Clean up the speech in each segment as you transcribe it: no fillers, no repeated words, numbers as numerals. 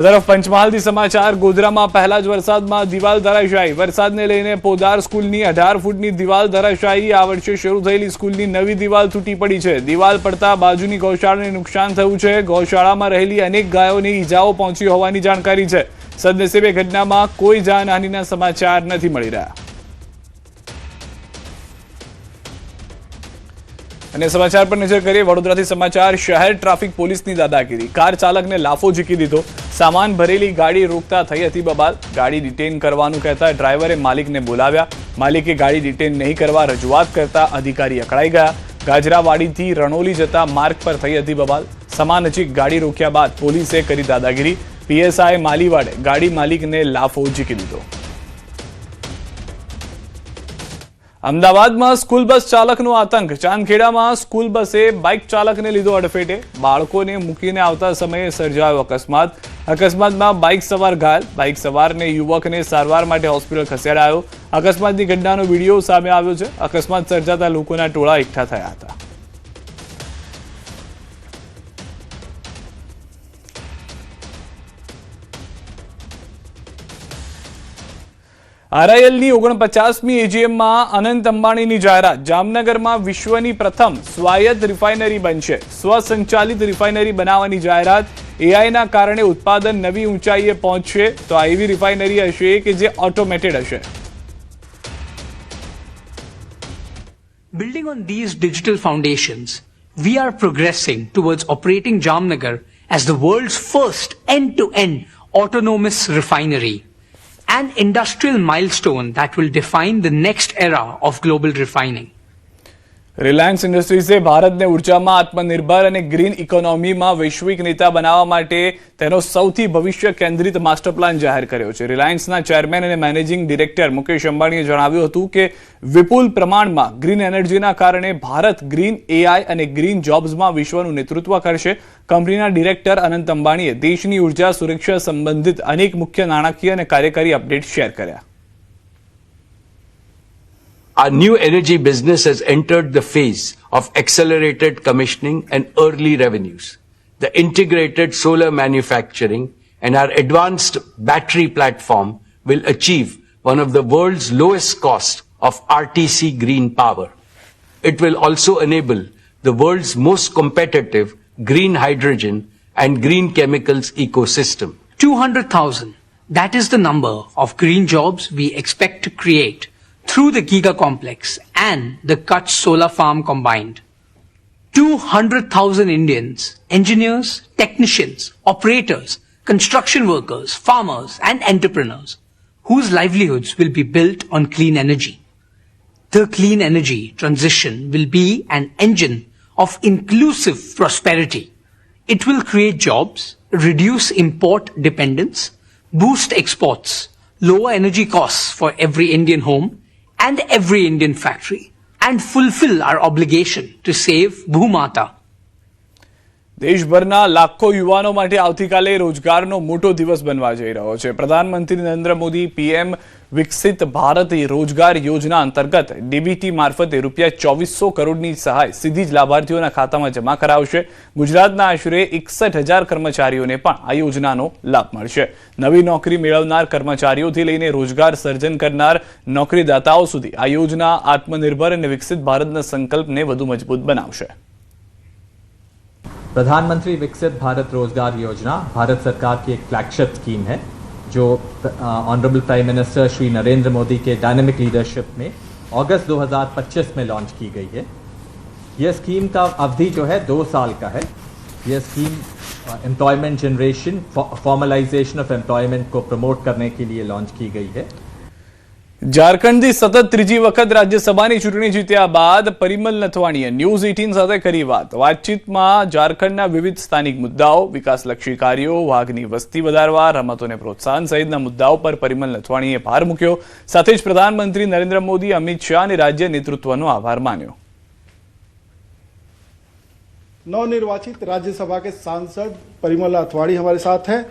તરફ પંચમહાલથી સમાચાર ગોધરામાં પહેલા જ વરસાદમાં દિવાલ ધરાશાયી વરસાદને લઈને પોદાર સ્કૂલની 18 ફૂટની દિવાલ ધરાશાયી આ વર્ષે શરૂ થયેલી સ્કૂલની નવી દિવાલ તૂટી પડી છે દિવાલ પડતા બાજુની ગૌશાળાને નુકસાન થયું છે ગૌશાળામાં રહેલી અનેક ગાયોને ઈજાઓ પહોંચી હોવાની જાણકારી છે સદનસીબે ઘટનામાં કોઈ જાનહાનિના સમાચાર નથી મળી રહ્યા અને સમાચાર પર નજર કરીએ વડોદરાથી સમાચાર શહેર ટ્રાફિક પોલીસની દાદાગીરી કાર ચાલકને લાફો ઝીકી દીધો સામાન ભરેલી ગાડી રોકતા થઈ હતી બબાલ ગાડી ડિટેન કરવાનું કહેતા ડ્રાઈવરે માલિકને બોલાવ્યા માલિકે ગાડી ડિટેન નહીં કરવા રજૂઆત કરતા અધિકારી અકળાઈ ગયા ગાજરાવાડીથી રણોલી જતા માર્ગ પર થઈ હતી બબાલ સમા નજીક ગાડી રોક્યા બાદ પોલીસે કરી દાદાગીરી પીએસઆઈ માલીવાડે ગાડી માલિકને લાફો ઝીકી દીધો અમદાવાદમાં સ્કૂલ બસ ચાલકનો આતંક ચાંદખેડામાં સ્કૂલ બસે બાઇક ચાલકને લીધો અડફેટે બાળકોને મૂકીને આવતા સમયે સર્જાયો અકસ્માતમાં બાઇક સવાર ઘાયલ બાઇક સવારને યુવકને સારવાર માટે હોસ્પિટલ ખસેડાયો અકસ્માતની ઘટનાનો વિડીયો સામે આવ્યો છે અકસ્માત સર્જાતા લોકોના ટોળા એકઠા થયા હતા આરઆઈએલની 49મી એજીએમમાં અનંત અંબાણીની જાહેરાત જામનગરમાં વિશ્વની પ્રથમ સ્વાયત્ત રિફાઇનરી બનશે સ્વસંચાલિત રિફાઇનરી બનાવવાની જાહેરાત એઆઈના કારણે ઉત્પાદન નવી ઊંચાઈએ પહોંચશે તો આ એવી રિફાઇનરી હશે કે જે ઓટોમેટેડ હશે Building on these digital foundations, we are progressing towards operating Jamnagar as the world's first end-to-end autonomous refinery. An industrial milestone that will define the next era of global refining. Reliance ઇન્ડસ્ટ્રીઝે ભારતને ઉર્જામાં આત્મનિર્ભર અને green ઇકોનોમીમાં વૈશ્વિક નેતા બનાવવા માટે તેનો સૌથી ભવિષ્ય કેન્દ્રિત માસ્ટર પ્લાન જાહેર કર્યો છે રિલાયન્સના ચેરમેન અને મેનેજિંગ ડિરેક્ટર મુકેશ અંબાણીએ જણાવ્યું હતું કે વિપુલ પ્રમાણમાં ગ્રીન એનર્જીના કારણે ભારત ગ્રીન એઆઈ અને ગ્રીન જોબ્સમાં વિશ્વનું નેતૃત્વ કરશે કંપનીના ડિરેક્ટર અનંત અંબાણીએ દેશની ઉર્જા સુરક્ષા સંબંધિત અનેક મુખ્ય નાણાકીય અને કાર્યકારી અપડેટ શેર કર્યા Our new energy business has entered the phase of accelerated commissioning and early revenues. The integrated solar manufacturing and our advanced battery platform will achieve one of the world's lowest cost of RTC green power. It will also enable the world's most competitive green hydrogen and green chemicals ecosystem. 200,000, that is the number of green jobs we expect to create through the Giga Complex and the Kutch Solar Farm combined. 200,000 Indians, engineers, technicians, operators, construction workers, farmers and entrepreneurs whose livelihoods will be built on clean energy. The clean energy transition will be an engine of inclusive prosperity. It will create jobs, reduce import dependence, boost exports, lower energy costs for every Indian home and every Indian factory, and fulfill our obligation to save Bhumata. દેશભરના લાખો યુવાનો માટે આવતીકાલે રોજગારનો મોટો દિવસ બનવા જઈ રહ્યો છે પ્રધાનમંત્રી નરેન્દ્ર મોદી પીએમ વિકસિત ભારત રોજગાર યોજના અંતર્ગત ડીબીટી મારફતે ₹2400 કરોડની સહાય સીધી જ લાભાર્થીઓના ખાતામાં જમા કરાવશે ગુજરાતના આશરે 61,000 કર્મચારીઓને પણ આ યોજનાનો લાભ મળશે નવી નોકરી મેળવનાર કર્મચારીઓથી લઈને રોજગાર સર્જન કરનાર નોકરીદાતાઓ સુધી આ યોજના આત્મનિર્ભર અને વિકસિત ભારતના સંકલ્પને વધુ મજબૂત બનાવશે प्रधानमंत्री विकसित भारत रोजगार योजना भारत सरकार की एक फ्लैगशिप स्कीम है जो honourable prime minister Shri Narendra Modi के डायनेमिक लीडरशिप में अगस्त 2025 में लॉन्च की गई है यह स्कीम का अवधि जो है 2 साल का है यह scheme employment generation formalisation of employment को प्रमोट करने के लिए लॉन्च की गई है ઝારખંડથી સતત ત્રીજી વખત રાજ્યસભાની ચૂંટણી જીત્યા બાદ પરિમલ નથવાણીએ ન્યૂઝ 18 સાથે કરી વાતચીતમાં ઝારખંડના વિવિધ સ્થાનિક મુદ્દાઓ વિકાસલક્ષી કાર્યો વાઘની વસ્તી વધારવા રમતોને પ્રોત્સાહન સહિતના મુદ્દાઓ પર પરિમલ નથવાણીએ ભાર મૂક્યો સાથે જ પ્રધાનમંત્રી નરેન્દ્ર મોદી અમિત શાહ અને રાજ્ય નેતૃત્વનો આભાર માન્યો नवनिर्वाचित राज्यसभा के सांसद परिमल नथवाणी हमारे साथ हैं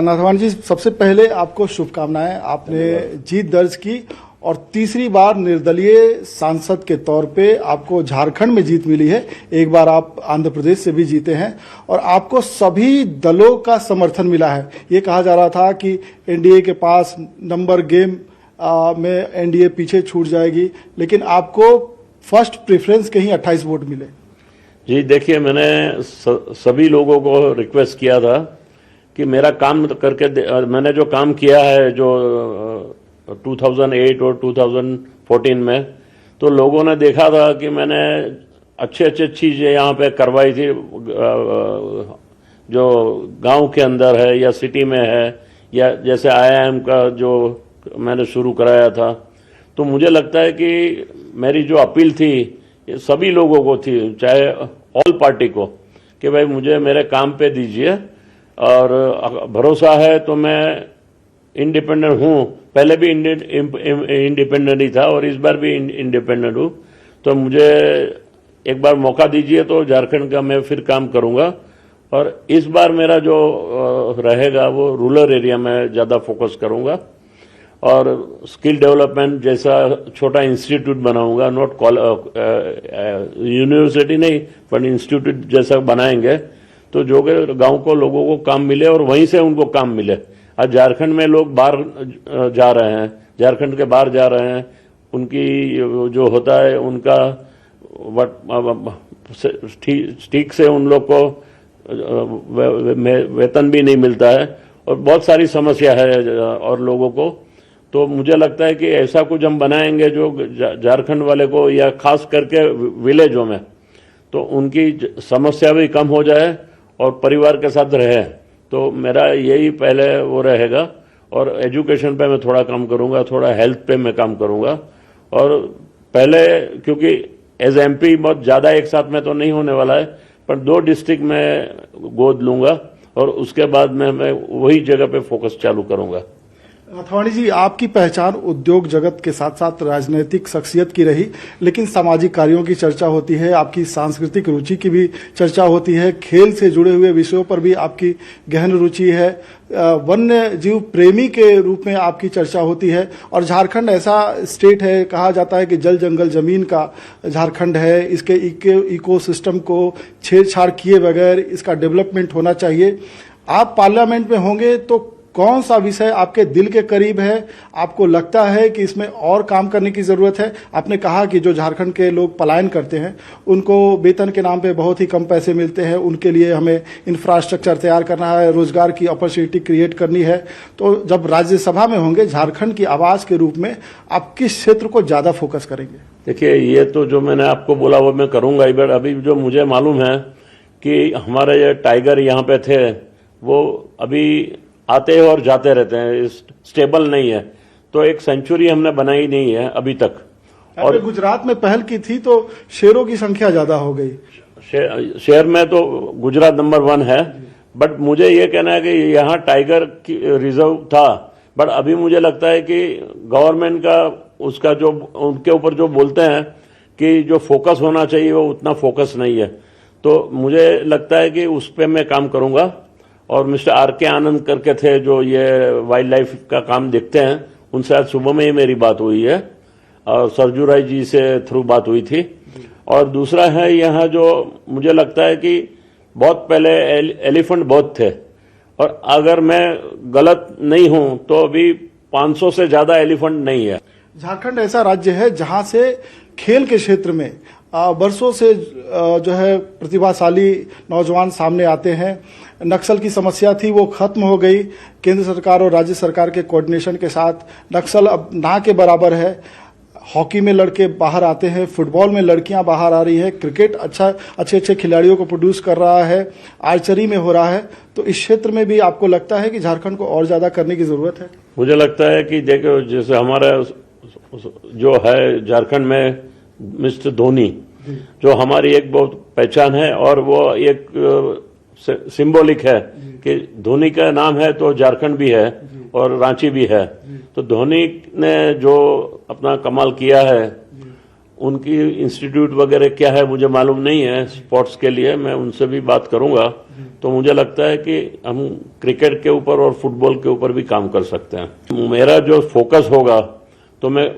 नथवाणी जी सबसे पहले आपको शुभकामनाएं आपने जीत दर्ज की और तीसरी बार निर्दलीय सांसद के तौर पे आपको झारखंड में जीत मिली है। एक बार आप आंध्र प्रदेश से भी जीते हैं और आपको सभी दलों का समर्थन मिला है। ये कहा जा रहा था कि एनडीए के पास नंबर गेम में एनडीए पीछे छूट जाएगी, लेकिन आपको फर्स्ट प्रेफरेंस के ही 28 वोट मिले। जी देखिए, मैंने सभी लोगों को रिक्वेस्ट किया था कि मेरा काम करके मैंने जो काम किया है जो 2008 और 2014 में, तो लोगों ने देखा था कि मैंने अच्छे चीज़ें यहाँ पे करवाई थी, जो गांव के अंदर है या सिटी में है, या जैसे आईआईएम का जो मैंने शुरू कराया था। तो मुझे लगता है कि मेरी जो अपील थी ये सभी लोगों को थी, चाहे ऑल पार्टी को, कि भाई मुझे मेरे काम पे दीजिए और भरोसा है तो मैं इंडिपेंडेंट हूँ। पहले भी इंडिपेंडेंट ही था और इस बार भी इंडिपेंडेंट हूँ। तो मुझे एक बार मौका दीजिए तो झारखंड का मैं फिर काम करूँगा। और इस बार मेरा जो रहेगा वो रूरल एरिया में ज़्यादा फोकस करूँगा और स्किल डेवलपमेंट जैसा छोटा इंस्टीट्यूट बनाऊंगा, नॉट यूनिवर्सिटी नहीं पर इंस्टीट्यूट जैसा बनाएंगे, तो जो कि गांव को लोगों को काम मिले और वहीं से उनको काम मिले। आज झारखंड में लोग बाहर जा रहे हैं, झारखंड के बाहर जा रहे हैं, उनकी जो होता है उनका ठीक से उन लोग को वेतन भी नहीं मिलता है और बहुत सारी समस्या है और लोगों को। तो मुझे लगता है कि ऐसा कुछ हम बनाएंगे जो झारखंड वाले को या खास करके विलेजों में तो उनकी समस्या भी कम हो जाए और परिवार के साथ रहे। तो मेरा यही पहले वो रहेगा। और एजुकेशन पे मैं थोड़ा काम करूंगा, थोड़ा हेल्थ पे मैं काम करूंगा। और पहले क्योंकि एज एमपी बहुत ज़्यादा एक साथ में तो नहीं होने वाला है, पर 2 डिस्ट्रिक्ट में गोद लूंगा और उसके बाद मैं वही जगह पे फोकस चालू करूंगा। अथवानी जी, आपकी पहचान उद्योग जगत के साथ साथ राजनीतिक शख्सियत की रही, लेकिन सामाजिक कार्यों की चर्चा होती है, आपकी सांस्कृतिक रुचि की भी चर्चा होती है, खेल से जुड़े हुए विषयों पर भी आपकी गहन रुचि है, वन्य जीव प्रेमी के रूप में आपकी चर्चा होती है। और झारखंड ऐसा स्टेट है, कहा जाता है कि जल जंगल जमीन का झारखंड है, इसके इकोसिस्टम को छेड़छाड़ किए बगैर इसका डेवलपमेंट होना चाहिए। आप पार्लियामेंट में होंगे तो कौन सा विषय आपके दिल के करीब है, आपको लगता है कि इसमें और काम करने की जरूरत है? आपने कहा कि जो झारखंड के लोग पलायन करते हैं उनको वेतन के नाम पे बहुत ही कम पैसे मिलते हैं, उनके लिए हमें इंफ्रास्ट्रक्चर तैयार करना है, रोजगार की अपॉर्चुनिटी क्रिएट करनी है। तो जब राज्यसभा में होंगे, झारखंड की आवाज के रूप में आप किस क्षेत्र को ज्यादा फोकस करेंगे? देखिए, ये तो जो मैंने आपको बोला वो मैं करूंगा ही, बट अभी जो मुझे मालूम है कि हमारे ये टाइगर यहाँ पे थे वो अभी आते हैं और जाते रहते हैं, स्टेबल नहीं है। तो एक सेंचुरी हमने बनाई नहीं है अभी तक। और गुजरात में पहल की थी तो शेरों की संख्या ज्यादा हो गई। शेर में तो गुजरात नंबर 1 है, बट मुझे ये कहना है कि यहाँ टाइगर की रिजर्व था, बट अभी मुझे लगता है कि गवर्नमेंट का उसका जो उनके ऊपर जो बोलते हैं कि जो फोकस होना चाहिए वो उतना फोकस नहीं है। तो मुझे लगता है कि उस पर मैं काम करूंगा। और मिस्टर आर.के. आनंद करके थे जो ये वाइल्ड लाइफ का काम देखते हैं, उनसे आज सुबह में ही मेरी बात हुई है और सरजू राय जी से थ्रू बात हुई थी। और दूसरा है यहाँ जो मुझे लगता है कि बहुत पहले एलिफेंट बहुत थे, और अगर मैं गलत नहीं हूं तो अभी 500 से ज्यादा एलिफेंट नहीं है। झारखंड ऐसा राज्य है जहां से खेल के क्षेत्र में बरसों से जो है प्रतिभाशाली नौजवान सामने आते हैं। नक्सल की समस्या थी, वो खत्म हो गई। केंद्र सरकार और राज्य सरकार के कोऑर्डिनेशन के साथ नक्सल अब ना के बराबर है। हॉकी में लड़के बाहर आते हैं, फुटबॉल में लड़कियां बाहर आ रही है, क्रिकेट अच्छे खिलाड़ियों को प्रोड्यूस कर रहा है, आर्चरी में हो रहा है। तो इस क्षेत्र में भी आपको लगता है कि झारखंड को और ज्यादा करने की जरूरत है? मुझे लगता है कि देखो, जैसे हमारा जो है झारखंड में मिस्टर धोनी, जो हमारी एक बहुत पहचान है और वो एक सिंबॉलिक है कि धोनी का नाम है तो झारखंड भी है और रांची भी है। तो धोनी ने जो अपना कमाल किया है, उनकी इंस्टीट्यूट वगैरह क्या है मुझे मालूम नहीं है स्पोर्ट्स के लिए, मैं उनसे भी बात करूंगा। तो मुझे लगता है कि हम क्रिकेट के ऊपर और फुटबॉल के ऊपर भी काम कर सकते हैं। मेरा जो फोकस होगा तो मैं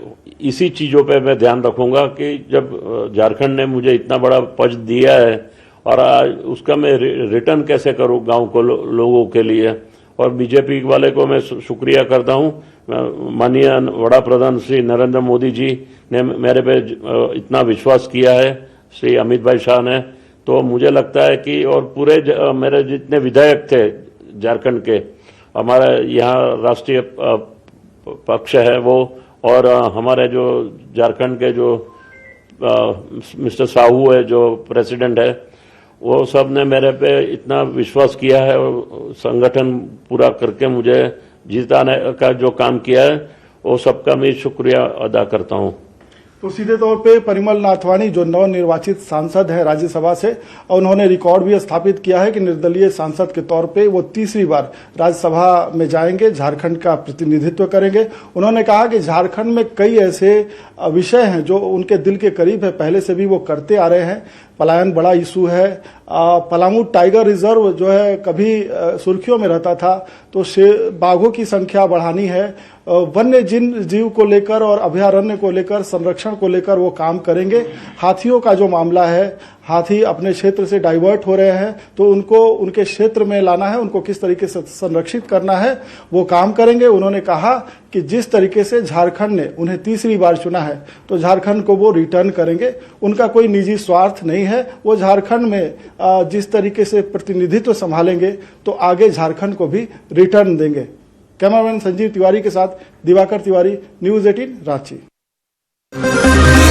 इसी चीज़ों पे मैं ध्यान रखूंगा कि जब झारखंड ने मुझे इतना बड़ा पद दिया है और आज उसका मैं रिटर्न कैसे करूं गांव को लोगों के लिए। और बीजेपी वाले को मैं शुक्रिया करता हूं, माननीय वड़ा प्रधान श्री नरेंद्र मोदी जी ने मेरे पे इतना विश्वास किया है, श्री अमित भाई शाह ने, तो मुझे लगता है कि और पूरे मेरे जितने विधायक थे झारखंड के, हमारे यहाँ राष्ट्रीय पक्ष है वो, और हमारे जो झारखंड के जो मिस्टर साहू है जो प्रेसिडेंट है, वो सब ने मेरे पे इतना विश्वास किया है और संगठन पूरा करके मुझे जिताने का जो काम किया है वो सबका मैं शुक्रिया अदा करता हूँ। तो सीधे तौर पे परिमल नाथवानी जो नवनिर्वाचित सांसद है राज्यसभा से, और उन्होंने रिकॉर्ड भी स्थापित किया है कि निर्दलीय सांसद के तौर पे वो तीसरी बार राज्यसभा में जाएंगे, झारखंड का प्रतिनिधित्व करेंगे। उन्होंने कहा कि झारखंड में कई ऐसे विषय हैं जो उनके दिल के करीब है, पहले से भी वो करते आ रहे हैं। पलायन बड़ा इशू है, पलामू टाइगर रिजर्व जो है कभी सुर्खियों में रहता था, तो बाघों की संख्या बढ़ानी है, वन्य जीव को लेकर और अभयारण्य को लेकर, संरक्षण को लेकर वो काम करेंगे। हाथियों का जो मामला है, हाथी अपने क्षेत्र से डाइवर्ट हो रहे हैं, तो उनको उनके क्षेत्र में लाना है, उनको किस तरीके से संरक्षित करना है वो काम करेंगे। उन्होंने कहा कि जिस तरीके से झारखंड ने उन्हें तीसरी बार चुना है तो झारखंड को वो रिटर्न करेंगे। उनका कोई निजी स्वार्थ नहीं है, वो झारखंड में जिस तरीके से प्रतिनिधित्व संभालेंगे तो आगे झारखंड को भी रिटर्न देंगे। कैमरामैन संजीव तिवारी के साथ दिवाकर तिवारी, न्यूज 18 रांची।